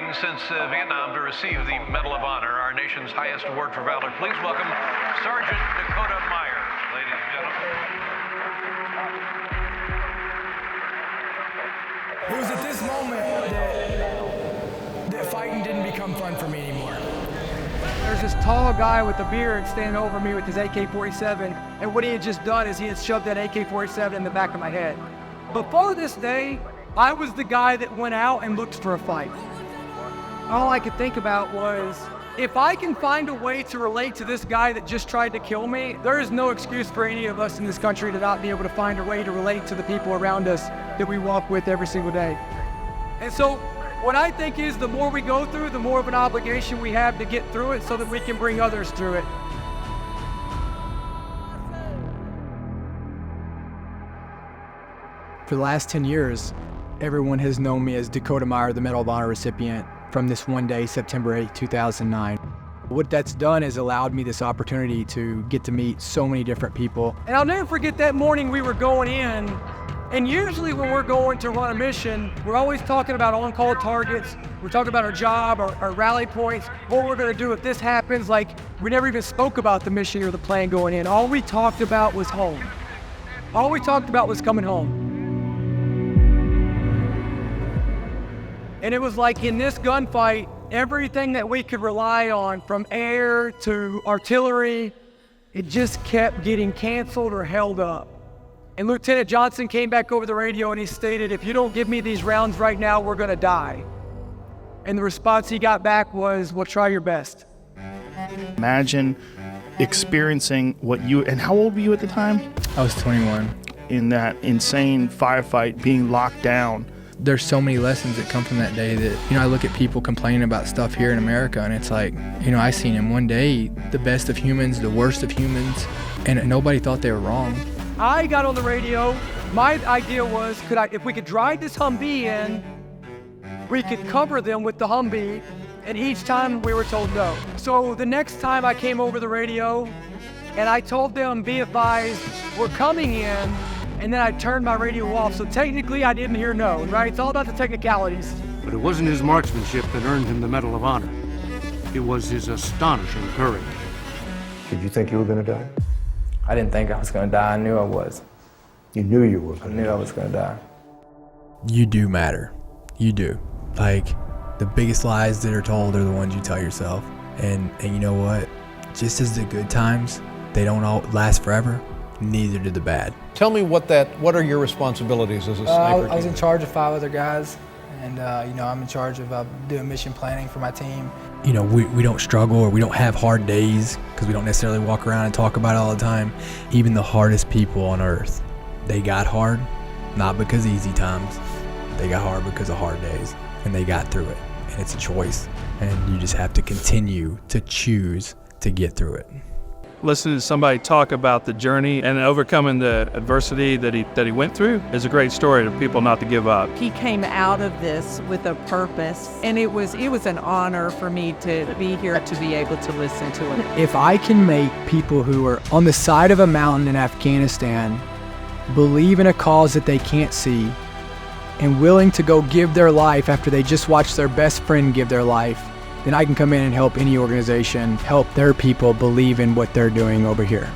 returning since Vietnam to receive the Medal of Honor, our nation's highest award for valor. Please welcome Sergeant Dakota Meyer, ladies and gentlemen. It was at this moment that fighting didn't become fun for me anymore. There's this tall guy with a beard standing over me with his AK-47, and what he had just done is he had shoved that AK-47 in the back of my head. Before this day, I was the guy that went out and looked for a fight. All I could think about was, if I can find a way to relate to this guy that just tried to kill me, there is no excuse for any of us in this country to not be able to find a way to relate to the people around us that we walk with every single day. And so, what I think is the more we go through, the more of an obligation we have to get through it so that we can bring others through it. For the last 10 years, everyone has known me as Dakota Meyer, the Medal of Honor recipient from this one day, September 8, 2009. What that's done is allowed me this opportunity to get to meet so many different people. And I'll never forget that morning we were going in, and usually when we're going to run a mission, we're always talking about on-call targets, we're talking about our job, our rally points, what we're gonna do if this happens. Like, we never even spoke about the mission or the plan going in. All we talked about was home. All we talked about was coming home. And it was like in this gunfight, everything that we could rely on, from air to artillery, it just kept getting canceled or held up. And Lieutenant Johnson came back over the radio and he stated, if you don't give me these rounds right now, we're gonna die. And the response he got back was, well, try your best. Imagine experiencing what you, and how old were you at the time? I was 21. In that insane firefight, being locked down. There's so many lessons that come from that day that, I look at people complaining about stuff here in America, and it's like, I seen in one day the best of humans, the worst of humans, and nobody thought they were wrong. I got on the radio. My idea was, if we could drive this Humvee in, we could cover them with the Humvee, and each time we were told no. So the next time I came over the radio, and I told them, be advised, we're coming in, and then I turned my radio off, so technically I didn't hear no, right? It's all about the technicalities. But it wasn't his marksmanship that earned him the Medal of Honor. It was his astonishing courage. Did you think you were gonna die? I didn't think I was gonna die, I knew I was. You knew you were gonna die? I knew I was gonna die. You do matter. You do. Like, the biggest lies that are told are the ones you tell yourself. And you know what? Just as the good times, they don't all last forever, neither do the bad. Tell me what are your responsibilities as a sniper team? I was in charge of 5 other guys, and I'm in charge of doing mission planning for my team. We don't struggle, or we don't have hard days because we don't necessarily walk around and talk about it all the time. Even the hardest people on earth, they got hard, not because of easy times. They got hard because of hard days, and they got through it. And it's a choice, and you just have to continue to choose to get through it. Listening to somebody talk about the journey and overcoming the adversity that he went through is a great story to people not to give up. He came out of this with a purpose, and it was an honor for me to be here to be able to listen to him. If I can make people who are on the side of a mountain in Afghanistan believe in a cause that they can't see and willing to go give their life after they just watched their best friend give their life, then I can come in and help any organization help their people believe in what they're doing over here.